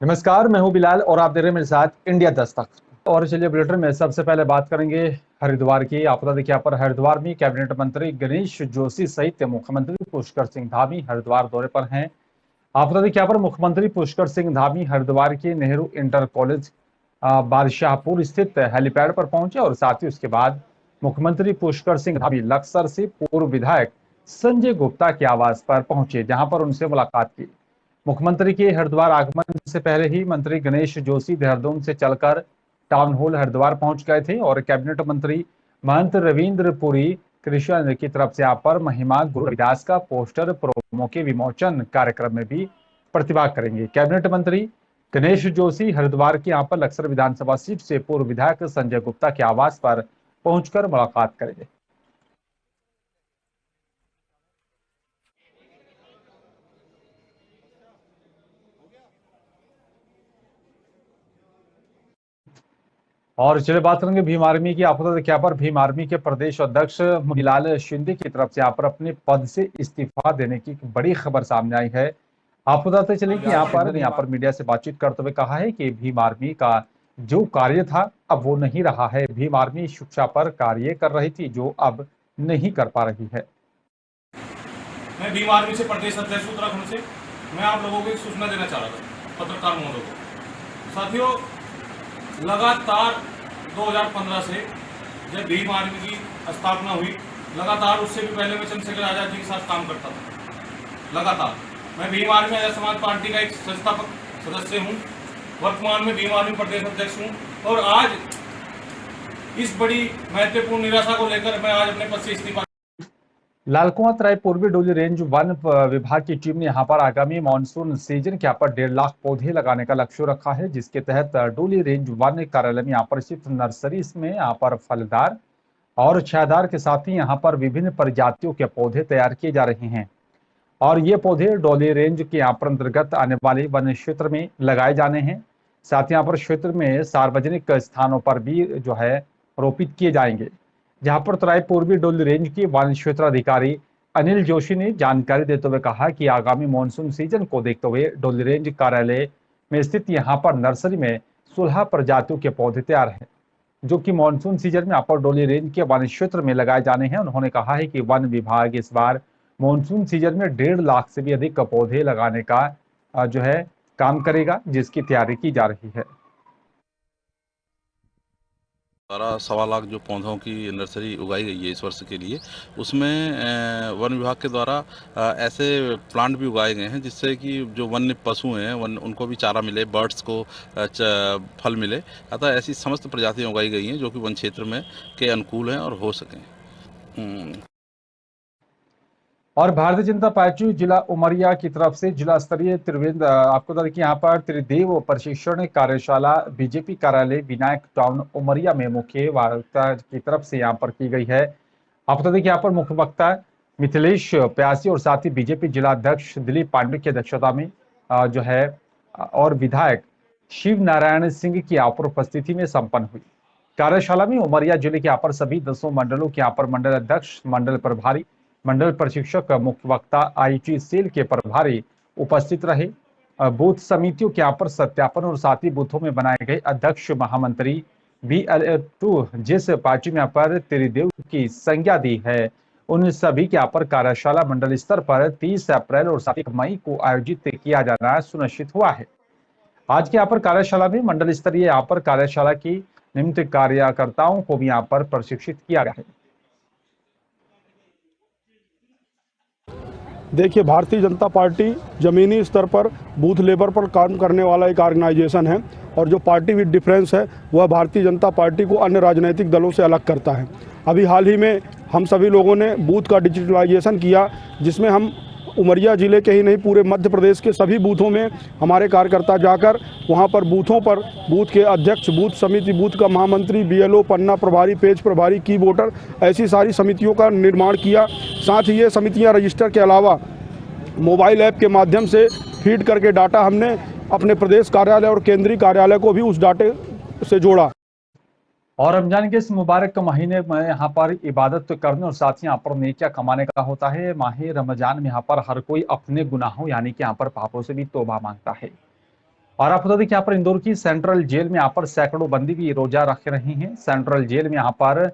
नमस्कार, मैं हूं बिलाल और आप देख रहे हैं मेरे साथ इंडिया दस्तक। और चलिए बुलेटिन में सबसे पहले बात करेंगे हरिद्वार की। आपदा देखिए यहाँ पर हरिद्वार में कैबिनेट मंत्री गणेश जोशी सहित मुख्यमंत्री पुष्कर सिंह धामी हरिद्वार दौरे पर हैं। आपदा देखिए यहाँ पर मुख्यमंत्री पुष्कर सिंह धामी हरिद्वार के नेहरू इंटर कॉलेज बादशाहपुर स्थित हेलीपैड पर पहुंचे और साथ ही उसके बाद मुख्यमंत्री पुष्कर सिंह धामी लक्सर से पूर्व विधायक संजय गुप्ता के आवास पर पहुंचे, जहां पर उनसे मुलाकात की। मुख्यमंत्री के हरिद्वार आगमन से पहले ही मंत्री गणेश जोशी देहरादून से चलकर टाउन हॉल हरिद्वार पहुंच गए थे और कैबिनेट मंत्री महंत रविंद्र पुरी कृष्ण की तरफ से यहाँ पर महिमा गुरु रविदास का पोस्टर प्रोमो के विमोचन कार्यक्रम में भी प्रतिभाग करेंगे। कैबिनेट मंत्री गणेश जोशी हरिद्वार के यहाँ पर लक्सर विधानसभा सीट से पूर्व विधायक संजय गुप्ता के आवास पर पहुंचकर मुलाकात करेंगे। और चलिए बात करेंगे भीम आर्मी की। आपको देखिए यहाँ पर भीम आर्मी के प्रदेश अध्यक्ष मुनीलाल शिंदे की तरफ से यहाँ पर अपने पद से इस्तीफा देने की बड़ी खबर सामने आई है। आपको बताते चले कि यहाँ पर मीडिया से बातचीत करते हुए कहा है कि भीम आर्मी का जो कार्य था अब वो नहीं रहा है। भीम आर्मी शिक्षा पर कार्य कर रही थी जो अब नहीं कर पा रही है। मैं भीम आर्मी से प्रदेश अध्यक्ष उत्तराखंड से मैं आप लोगों को एक सूचना देना चाह रहा था, पत्रकार महोदय को। साथियों, लगातार 2015 से जब भीम आर्मी की स्थापना हुई, लगातार उससे भी पहले मैं चंद्रशेखर आजाद जी के साथ काम करता था। लगातार मैं भीम आर्मी आजाद समाज पार्टी का एक संस्थापक सदस्य हूँ। वर्तमान में भीम आर्मी प्रदेश अध्यक्ष हूँ और आज इस बड़ी महत्वपूर्ण निराशा को लेकर मैं आज अपने पद से इस्तीफा। लालकुआं तराई पूर्वी डोली रेंज वन विभाग की टीम ने यहाँ पर आगामी मानसून सीजन के यहाँ पर 1.5 लाख पौधे लगाने का लक्ष्य रखा है, जिसके तहत डोली रेंज वन कार्यालय में यहाँ पर स्थित नर्सरी में यहाँ पर फलदार और छायादार के साथ ही यहाँ पर विभिन्न प्रजातियों के पौधे तैयार किए जा रहे हैं। और ये पौधे डोली रेंज के यहाँ पर अंतर्गत आने वाले वन क्षेत्र में लगाए जाने हैं। साथ ही यहाँ पर क्षेत्र में सार्वजनिक स्थानों पर भी जो है रोपित किए जाएंगे। जहां पर तराई पूर्वी डोली रेंज के वन क्षेत्र अधिकारी अनिल जोशी ने जानकारी देते हुए कहा कि आगामी मानसून सीजन को देखते हुए डोली रेंज कार्यालय में स्थित यहाँ पर नर्सरी में 16 प्रजातियों के पौधे तैयार हैं, जो कि मानसून सीजन में यहाँ पर डोली रेंज के वन क्षेत्र में लगाए जाने हैं। उन्होंने कहा है कि वन विभाग इस बार मानसून सीजन में 1.5 लाख से भी अधिक पौधे लगाने का जो है काम करेगा, जिसकी तैयारी की जा रही है। 12-1.25 लाख जो पौधों की नर्सरी उगाई गई है इस वर्ष के लिए, उसमें वन विभाग के द्वारा ऐसे प्लांट भी उगाए गए हैं जिससे कि जो वन्य पशु हैं उनको भी चारा मिले, बर्ड्स को फल मिले। अतः ऐसी समस्त प्रजातियां उगाई गई हैं जो कि वन क्षेत्र में के अनुकूल हैं और हो सकें। और भारतीय जनता पार्टी जिला उमरिया की तरफ से जिला स्तरीय त्रिवेंद्र आपको बता दें कि यहाँ पर त्रिदेव प्रशिक्षण कार्यशाला बीजेपी कार्यालय विनायक टाउन उमरिया में मुख्य वक्ता की तरफ से यहाँ पर की गई है। आपको बता दें कि यहाँ पर मुख्य वक्ता मिथिलेश प्यासी और साथ ही बीजेपी जिला अध्यक्ष दिलीप पांडे की अध्यक्षता में जो है और विधायक शिव नारायण सिंह की यहाँ पर उपस्थिति में संपन्न हुई। कार्यशाला में उमरिया जिले के यहाँ पर सभी 10 मंडलों के यहाँ पर मंडल अध्यक्ष, मंडल प्रभारी, मंडल प्रशिक्षक, मुख्य वक्ता, आईटी सेल के प्रभारी उपस्थित रहे। बूथ समितियों के यहाँ पर सत्यापन और साथ ही बूथों में बनाए गए अध्यक्ष, महामंत्री BL2 जिस पार्टी में यहाँ पर त्रिदेव की संज्ञा दी है, उन सभी के यहाँ पर कार्यशाला मंडल स्तर पर 30 अप्रैल और 7 मई को आयोजित किया जाना सुनिश्चित हुआ है। आज के यहाँ पर कार्यशाला में मंडल स्तरीय यहाँ पर कार्यशाला की निमित्त कार्यकर्ताओं को भी यहाँ पर प्रशिक्षित किया गया है। देखिए, भारतीय जनता पार्टी ज़मीनी स्तर पर बूथ लेवल पर काम करने वाला एक ऑर्गेनाइजेशन है और जो पार्टी विद डिफरेंस है वह भारतीय जनता पार्टी को अन्य राजनीतिक दलों से अलग करता है। अभी हाल ही में हम सभी लोगों ने बूथ का डिजिटलाइजेशन किया, जिसमें हम उमरिया ज़िले के ही नहीं पूरे मध्य प्रदेश के सभी बूथों में हमारे कार्यकर्ता जाकर वहां पर बूथों पर बूथ के अध्यक्ष, बूथ समिति, बूथ का महामंत्री, BLO, पन्ना प्रभारी, पेज प्रभारी, की वोटर, ऐसी सारी समितियों का निर्माण किया। साथ ही ये समितियां रजिस्टर के अलावा मोबाइल ऐप के माध्यम से फीड करके डाटा हमने अपने प्रदेश कार्यालय और केंद्रीय कार्यालय को भी उस डाटे से जोड़ा। और रमजान के इस मुबारक महीने में यहाँ पर इबादत करने और साथ ही यहाँ पर नेकियां कमाने का होता है। माह रमजान में यहाँ पर हर कोई अपने गुनाहों यानी कि यहाँ पर पापों से भी तौबा मांगता है। और आप बता दें कि यहाँ पर इंदौर की सेंट्रल जेल में यहाँ पर सैकड़ों बंदी भी रोजा रख रहे हैं। सेंट्रल जेल में यहाँ पर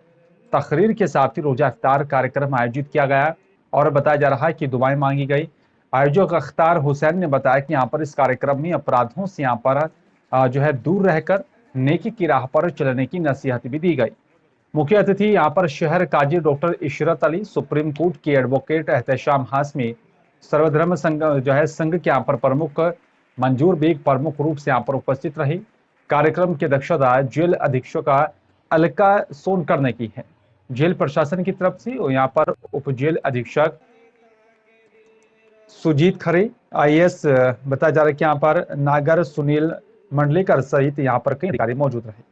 तकरीर के साथ ही रोजा इफ्तार कार्यक्रम आयोजित किया गया और बताया जा रहा है कि दुआएं मांगी गई। आयोजक अख्तार हुसैन ने बताया कि यहाँ पर इस कार्यक्रम में अपराधों से यहाँ पर जो है दूर रहकर नेकी की राह पर चलने की नसीहत भी दी गई। मुख्य अतिथि यहाँ पर शहर काजी doctor Ishrat Ali, supreme court के एडवोकेट एहतशाम हाशमी, सर्वधर्म संघ जो है संघ के यहाँ पर प्रमुख मंजूर बेग प्रमुख रूप से यहाँ पर उपस्थित रही। कार्यक्रम की अध्यक्षता जेल अधीक्षक अलका सोनकर ने की है। जेल प्रशासन की तरफ से यहाँ पर उप जेल अधीक्षक सुजीत खरे, IAS बताया जा रहा है कि यहाँ पर नागर सुनील मंडलेकर सहित यहाँ पर कई अधिकारी मौजूद रहे।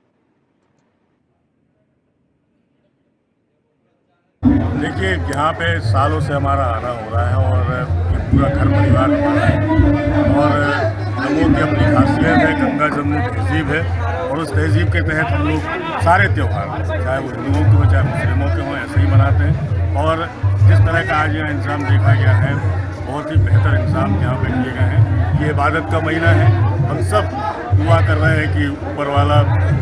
देखिए, यहाँ पे सालों से हमारा आना हो रहा है और ये पूरा घर परिवार हमारा है और लोगों की अपनी खासियत है, गंगा जमुनी तहजीब है और उस तहजीब के तहत हम लोग सारे त्यौहार, चाहे वो हिंदुओं के हों चाहे मुस्लिमों के हों, ऐसे ही मनाते हैं। और जिस तरह का आज यहाँ इंतज़ाम देखा गया है, बहुत ही बेहतर इंतज़ाम यहाँ पे किए गए हैं। ये इबादत का महीना है, हम सब दुआ कर रहे हैं कि ऊपर वाला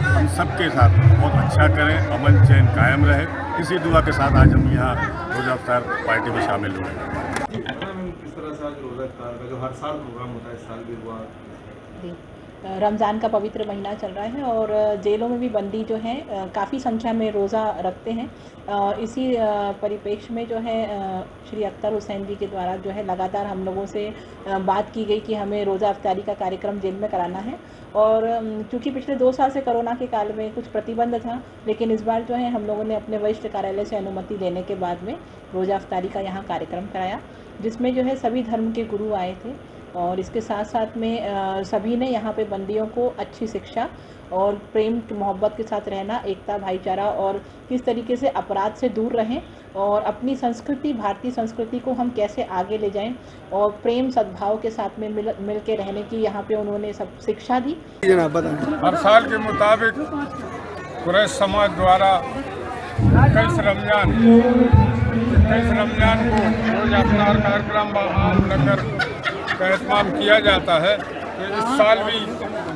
हम सबके साथ बहुत अच्छा करें, अमन चैन कायम रहे। इसी दुआ के साथ आज हम यहाँ रोज़ा इफ्तार पार्टी में शामिल हुए हैं। किस तरह से आज रोज़ा इफ्तार का जो हर साल प्रोग्राम होता है, इस साल भी हुआ? रमज़ान का पवित्र महीना चल रहा है और जेलों में भी बंदी जो हैं काफ़ी संख्या में रोज़ा रखते हैं। इसी परिप्रेक्ष्य में जो है श्री अख्तर हुसैन जी के द्वारा जो है लगातार हम लोगों से बात की गई कि हमें रोज़ा इफ्तारी का कार्यक्रम जेल में कराना है। और चूँकि पिछले 2 साल से कोरोना के काल में कुछ प्रतिबंध था, लेकिन इस बार जो है हम लोगों ने अपने वरिष्ठ कार्यालय से अनुमति लेने के बाद में रोज़ा इफ्तारी का यहाँ कार्यक्रम कराया, जिसमें जो है सभी धर्म के गुरु आए थे और इसके साथ साथ में सभी ने यहाँ पे बंदियों को अच्छी शिक्षा और प्रेम मोहब्बत के साथ रहना, एकता, भाईचारा और किस तरीके से अपराध से दूर रहें और अपनी संस्कृति, भारतीय संस्कृति को हम कैसे आगे ले जाएं और प्रेम सद्भाव के साथ में मिल के रहने की यहाँ पे उन्होंने सब शिक्षा दी। हर साल के मुताबिक कुरैश समाज द्वारा 21 रमजान को रोज़ा इफ्तार कार्यक्रम आम नगर का एहतमाम किया जाता है। तो इस साल भी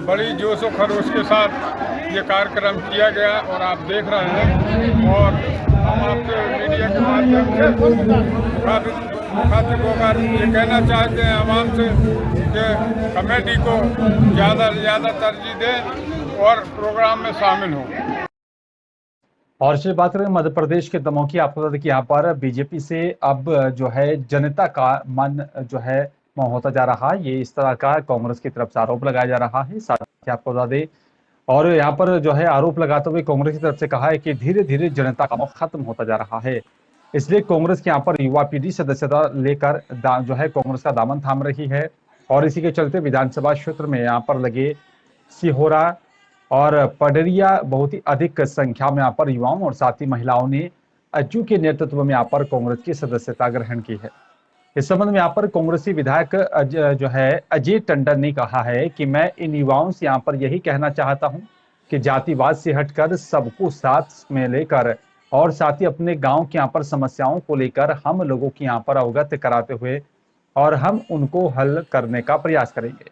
बड़ी जोश और खरोश के साथ ये कार्यक्रम किया गया और आप देख रहे हैं। और हम आपसे मीडिया के माध्यम से मुखातिब होकर ये कहना चाहते हैं आवाम से कि कमेटी को ज़्यादा से ज़्यादा तरजीह दें और प्रोग्राम में शामिल हों। और चलिए बात करें मध्य प्रदेश के दमोह की। आपको बता दें कि यहाँ पर बीजेपी से अब जो है जनता का मन जो है मोह होता जा रहा है, ये इस तरह का कांग्रेस की तरफ से आरोप लगाया जा रहा है। साथ ही आपको बता दें और यहाँ पर जो है आरोप लगाते हुए कांग्रेस की तरफ से कहा है कि धीरे धीरे जनता का मोह खत्म होता जा रहा है, इसलिए कांग्रेस के यहाँ पर युवा पीढ़ी सदस्यता लेकर जो है कांग्रेस का दामन थाम रही है। और इसी के चलते विधानसभा क्षेत्र में यहाँ पर लगे सिहोरा और पडरिया बहुत ही अधिक संख्या में यहाँ पर युवाओं और साथ ही महिलाओं ने अज्जू के नेतृत्व में यहाँ पर कांग्रेस की सदस्यता ग्रहण की है। इस संबंध में यहाँ पर कांग्रेसी विधायक जो है अजय टंडन ने कहा है कि मैं इन युवाओं से यहाँ पर यही कहना चाहता हूँ कि जातिवाद से हटकर सबको साथ में लेकर और साथ ही अपने गांव के यहाँ पर समस्याओं को लेकर हम लोगों की यहाँ पर अवगत कराते हुए और हम उनको हल करने का प्रयास करेंगे।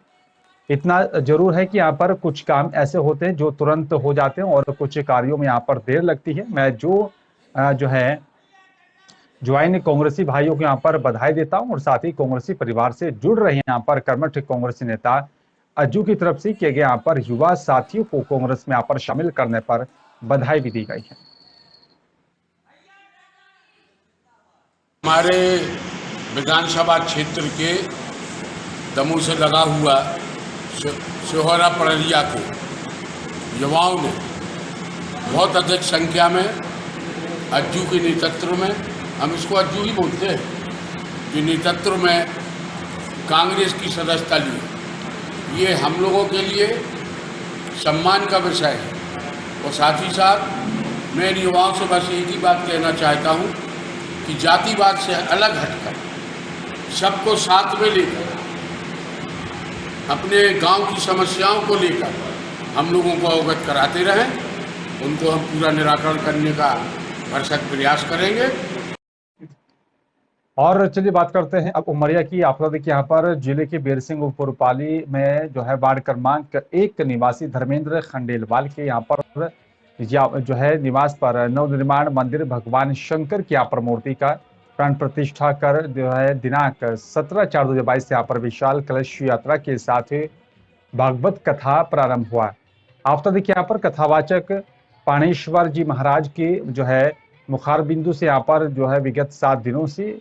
इतना जरूर है कि यहाँ पर कुछ काम ऐसे होते हैं जो तुरंत हो जाते हैं और कुछ कार्यों में यहाँ पर देर लगती है। मैं जो है ज्वाइन कांग्रेसी भाइयों को यहाँ पर बधाई देता हूँ और साथ ही कांग्रेसी परिवार से जुड़ रहे हैं यहाँ पर कर्मठ कांग्रेसी नेता अज्जू की तरफ से किए गए यहाँ पर युवा साथियों को कांग्रेस में यहाँ पर शामिल करने पर बधाई भी दी गई है। हमारे विधानसभा क्षेत्र के दमोह से लगा हुआ सिहोरा पडरिया के युवाओं ने बहुत अधिक संख्या में अज्जू के नेतृत्व में, हम इसको अज्जू ही बोलते हैं, कि नेतृत्व में कांग्रेस की सदस्यता ली। ये हम लोगों के लिए सम्मान का विषय है। और साथ ही साथ मैं इन युवाओं से बस एक ही बात कहना चाहता हूँ कि जातिवाद से अलग हटकर सबको साथ में लेकर अपने गांव की समस्याओं को लेकर हम लोगों को अवगत कराते रहें, उनको हम पूरा निराकरण करने का भरसक प्रयास करेंगे। और चलिए बात करते हैं अब उमरिया की। आपको देखिए यहाँ पर जिले के बीरसिंह पुरपाली में जो है वार्ड क्रमांक 1 निवासी धर्मेंद्र खंडेलवाल के यहाँ पर जो है निवास पर नवनिर्माण मंदिर भगवान शंकर की यहाँ पर मूर्ति का प्राण प्रतिष्ठा कर जो है दिनांक 17/4/2022 यहाँ पर विशाल कलश यात्रा के साथ भागवत कथा प्रारंभ हुआ। आपको देखिए यहाँ पर कथावाचक पाणेश्वर जी महाराज के जो है मुखार बिंदु से यहाँ पर जो है विगत 7 दिनों से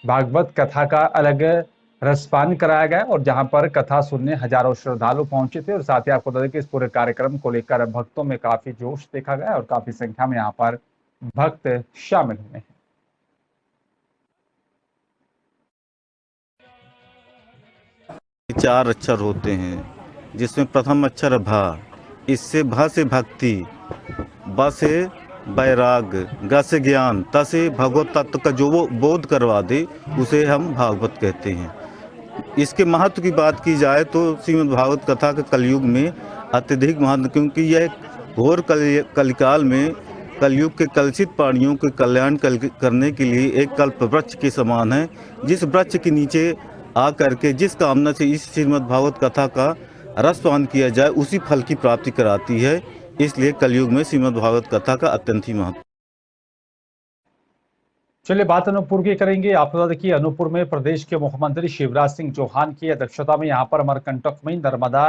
भागवत कथा का अलग रसपान कराया गया और जहां पर कथा सुनने हजारों श्रद्धालु पहुंचे थे। और साथ ही आपको बता दें कि इस पूरे कार्यक्रम को लेकर भक्तों में काफी जोश देखा गया और काफी संख्या में यहां पर भक्त शामिल हुए हैं। चार अक्षर होते हैं जिसमें प्रथम अक्षर है भा, इससे भा से भक्ति, ब से वैराग, ग से ज्ञान, त से भगवत तत्व का जो वो बोध करवा दे उसे हम भागवत कहते हैं। इसके महत्व की बात की जाए तो श्रीमद् भागवत कथा के कलयुग में अत्यधिक महत्व, क्योंकि यह घोर कलिकाल में कलयुग के कलुषित प्राणियों के कल्याण करने के लिए एक कल्प वृक्ष के समान है, जिस वृक्ष के नीचे आ करके जिस कामना से इस श्रीमद् भागवत कथा का रसपान किया जाए उसी फल की प्राप्ति कराती है। इसलिए कलयुग में श्रीमद् भागवत कथा का अत्यंत ही महत्व। चलिए बात अनूपपुर की करेंगे। आपको बता दें कि अनूपपुर में प्रदेश के मुख्यमंत्री शिवराज सिंह चौहान की अध्यक्षता में यहाँ पर अमरकंटक में नर्मदा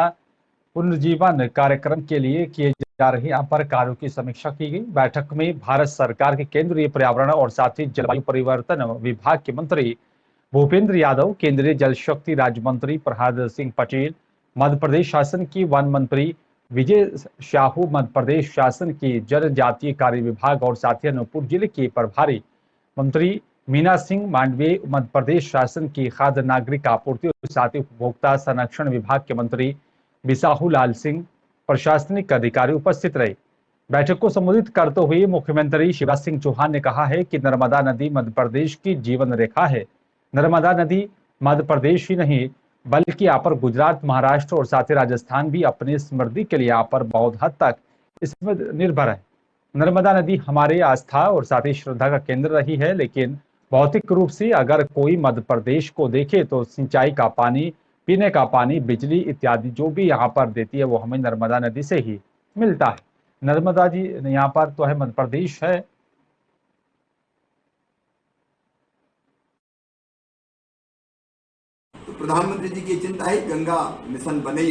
पुनर्जीवन कार्यक्रम के लिए किए जा रहे यहाँ पर कार्यों की समीक्षा की गई। बैठक में भारत सरकार के केंद्रीय पर्यावरण और साथ ही जलवायु परिवर्तन विभाग के मंत्री भूपेंद्र यादव, केंद्रीय जल शक्ति राज्य मंत्री प्रहलाद सिंह पटेल, मध्य प्रदेश शासन की वन मंत्री विजय शाहू, मध्य प्रदेश शासन की जनजातीय कार्य विभाग और साथ ही अनूपपुर जिले के प्रभारी मंत्री मीना सिंह मांडवे, मध्य प्रदेश शासन की खाद्य नागरिक आपूर्ति और साथ ही उपभोक्ता संरक्षण विभाग के मंत्री बिसाहू लाल सिंह, प्रशासनिक अधिकारी उपस्थित रहे। बैठक को संबोधित करते हुए मुख्यमंत्री शिवराज सिंह चौहान ने कहा है कि नर्मदा नदी मध्य प्रदेश की जीवन रेखा है। नर्मदा नदी मध्य प्रदेश ही नहीं बल्कि यहाँ पर गुजरात, महाराष्ट्र और साथ ही राजस्थान भी अपनी समृद्धि के लिए यहाँ पर बहुत हद तक इसमें निर्भर है। नर्मदा नदी हमारे आस्था और साथ ही श्रद्धा का केंद्र रही है, लेकिन भौतिक रूप से अगर कोई मध्य प्रदेश को देखे तो सिंचाई का पानी, पीने का पानी, बिजली इत्यादि जो भी यहाँ पर देती है वो हमें नर्मदा नदी से ही मिलता है। नर्मदा जी यहाँ पर तो है, मध्य प्रदेश है। तो प्रधानमंत्री जी की चिंता है गंगा मिशन बने,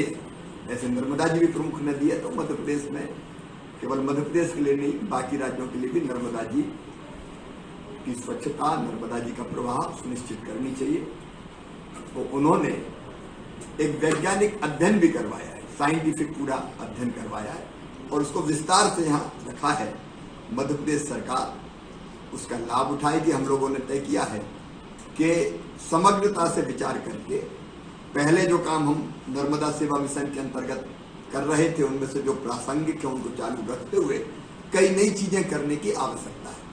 ऐसे नर्मदा जी भी प्रमुख नदी है, तो मध्य प्रदेश में केवल मध्य प्रदेश के लिए नहीं बाकी राज्यों के लिए भी नर्मदा जी की स्वच्छता, नर्मदा जी का प्रवाह सुनिश्चित करनी चाहिए। तो उन्होंने एक वैज्ञानिक अध्ययन भी करवाया है, साइंटिफिक पूरा अध्ययन करवाया है और उसको विस्तार से यहाँ रखा है। मध्य प्रदेश सरकार उसका लाभ उठाएगी। हम लोगों ने तय किया है कि समग्रता से विचार करके पहले जो काम हम नर्मदा सेवा मिशन के अंतर्गत कर रहे थे उनमें से जो प्रासंगिक है उनको चालू रखते हुए कई नई चीजें करने की आवश्यकता है।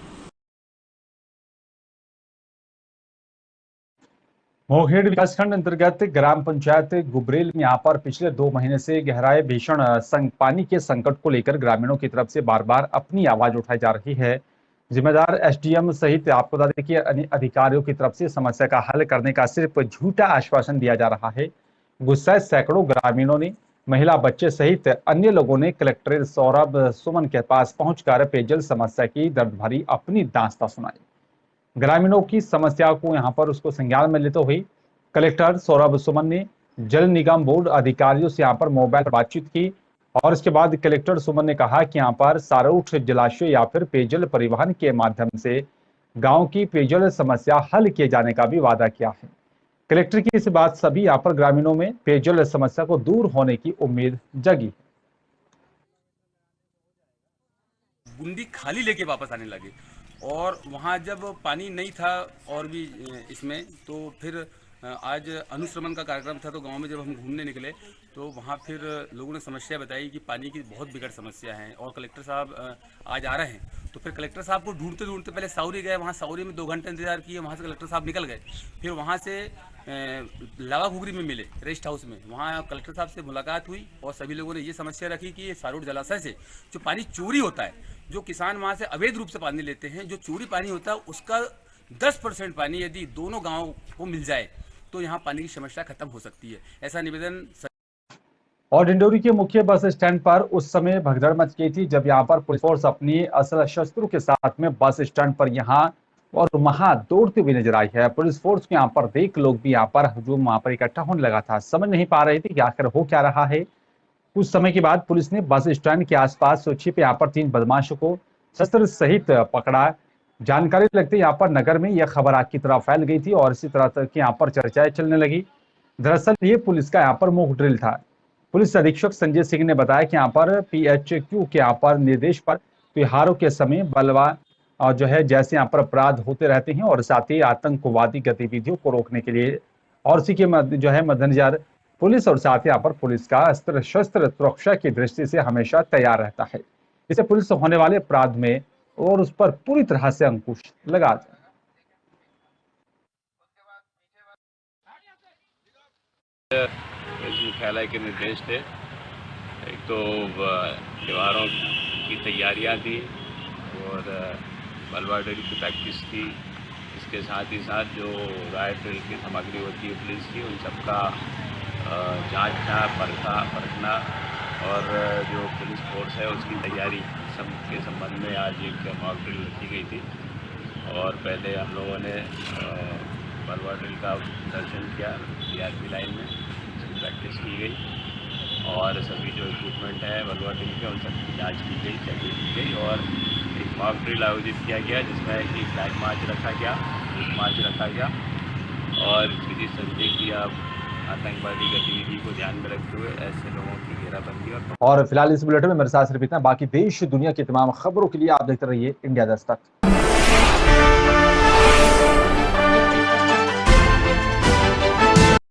मोहेड़ विकासखंड अंतर्गत ग्राम पंचायत गुबरेल में यहाँ पर पिछले 2 महीने से गहराए भीषण पानी के संकट को लेकर ग्रामीणों की तरफ से बार बार अपनी आवाज उठाई जा रही है। जिम्मेदार एसडीएम सहित आपको बता दें कि अधिकारियों की तरफ से समस्या का हल करने का सिर्फ झूठा आश्वासन दिया जा रहा है। गुस्साए सैकड़ों ग्रामीणों ने, महिला, बच्चे सहित अन्य लोगों ने कलेक्टर सौरभ सुमन के पास पहुंचकर पेयजल समस्या की दर्द भरी अपनी दास्तां सुनाई। ग्रामीणों की समस्या को यहां पर उसको संज्ञान में लेते हुए कलेक्टर सौरभ सुमन ने जल निगम बोर्ड अधिकारियों से यहां पर मोबाइल पर बातचीत की और इसके बाद कलेक्टर सुमन ने कहा कि यहां पर सारोठ जलाशय या फिर पेयजल परिवहन के माध्यम से गांव की पेयजल समस्या हल किए जाने का भी वादा किया है। कलेक्टर की इस बात सभी यहाँ पर ग्रामीणों में पेयजल समस्या को दूर होने की उम्मीद जगी। बूंदी खाली लेके वापस आने लगे और वहाँ जब पानी नहीं था और भी इसमें, तो फिर आज अनुश्रवण का कार्यक्रम था, तो गांव में जब हम घूमने निकले तो वहाँ फिर लोगों ने समस्या बताई कि पानी की बहुत बिगड़ समस्या है और कलेक्टर साहब आज आ रहे हैं। तो फिर कलेक्टर साहब को ढूंढते ढूंढते पहले साउरी गए, वहाँ साउरी में 2 घंटे इंतजार किए, वहाँ से कलेक्टर साहब निकल गए। फिर वहाँ से लावा घुगरी में मिले, रेस्ट हाउस में, वहाँ कलेक्टर साहब से मुलाकात हुई और सभी लोगों ने ये समस्या रखी कि ये सारोठ जलाशय से जो पानी चोरी होता है, जो किसान वहाँ से अवैध रूप से पानी लेते हैं, जो चोरी पानी होता है उसका 10% पानी यदि दोनों गाँव को मिल जाए तो यहाँ पानी की समस्या खत्म हो सकती है। ऐसा निवेदन। और डिंडोरी के मुख्य बस स्टैंड पर उस समय भगदड़ मच गई थी जब यहाँ पर पुलिस फोर्स अपनी असला शस्त्रों के साथ में बस स्टैंड पर यहाँ और वहां दौड़ती हुई नजर आई है। पुलिस फोर्स के यहाँ पर देख लोग भी यहाँ पर हजूम वहां पर इकट्ठा होने लगा था। समझ नहीं पा रहे थे कि आखिर हो क्या रहा है। कुछ समय के बाद पुलिस ने बस स्टैंड के आसपास छिपे यहाँ पर 3 बदमाशों को शस्त्र सहित पकड़ा। जानकारी लगते यहाँ पर नगर में यह खबर आग की तरह फैल गई थी और इसी तरह की यहाँ पर चर्चाएं चलने लगी। दरअसल ये पुलिस का यहाँ पर मॉक ड्रिल था। पुलिस अधीक्षक संजय सिंह ने बताया कि यहाँ पर PHQ के यहाँ पर निर्देश पर त्योहारों के समय बलवा और जो है जैसे यहाँ पर अपराध होते रहते हैं और साथ ही आतंकवादी गतिविधियों को रोकने के लिए और इसी के जो है मद्देनजर पुलिस और साथ ही यहाँ पर पुलिस का अस्त्र शस्त्र सुरक्षा की दृष्टि से हमेशा तैयार रहता है। इससे पुलिस होने वाले अपराध में और उस पर पूरी तरह से अंकुश लगा जाए। मुख्यालय के निर्देश थे। एक तो त्योहारों की तैयारियां थी और बलवा ड्रिल की प्रैक्टिस थी। इसके साथ ही साथ जो राइट ड्रिल की सामग्री होती है पुलिस की, उन सबका जांचना परखना और जो पुलिस फोर्स है उसकी तैयारी सब के संबंध में आज एक मॉक ड्रिल रखी गई थी। और पहले हम लोगों ने बलवा ड्रिल का दर्शन किया DRP लाइन में, प्रैक्टिस की गई और सभी जो इक्विपमेंट है बलवा ड्रिल के उन सबकी जांच की गई, चेकिंग की गई और एक मॉक ड्रिल आयोजित किया गया जिसमें कि फ्लैग मार्च रखा गया और किसी संदिग्ध या आतंकवादी गतिविधि को ध्यान में रखते हुए ऐसे लोगों की घेराबंदी और फिलहाल इस बुलेटिन में मेरे साथ सिर्फ इतना। बाकी देश दुनिया की तमाम खबरों के लिए आप देखते रहिए इंडिया दस्तक।